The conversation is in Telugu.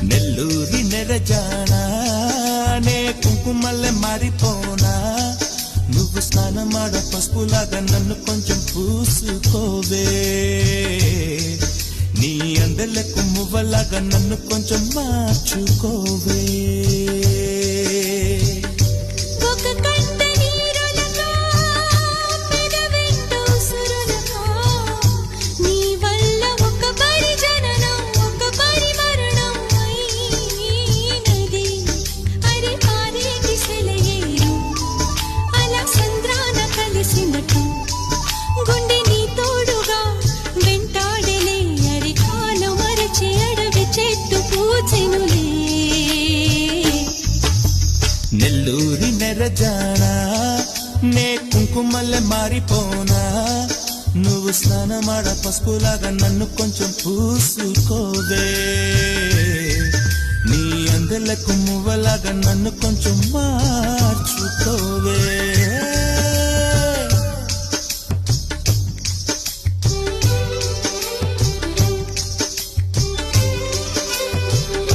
నెల్లూరి నెరజానా నే కుంకుమల్లె మారిపోనా నువ్వు స్నానమాడ పసుపులాగా నన్ను కొంచెం పూసుకోవే నీ అందలకు మువ్వలాగా నన్ను కొంచెం మార్చుకోవే నెల్లూరి నెరజానా నే కుంకుమల్లె మారిపోనా నువ్వు స్నానమాడ పసుపులాగా నన్ను కొంచెం పూసుకోవే నీ అందలకు మువ్వలాగా నన్ను కొంచెం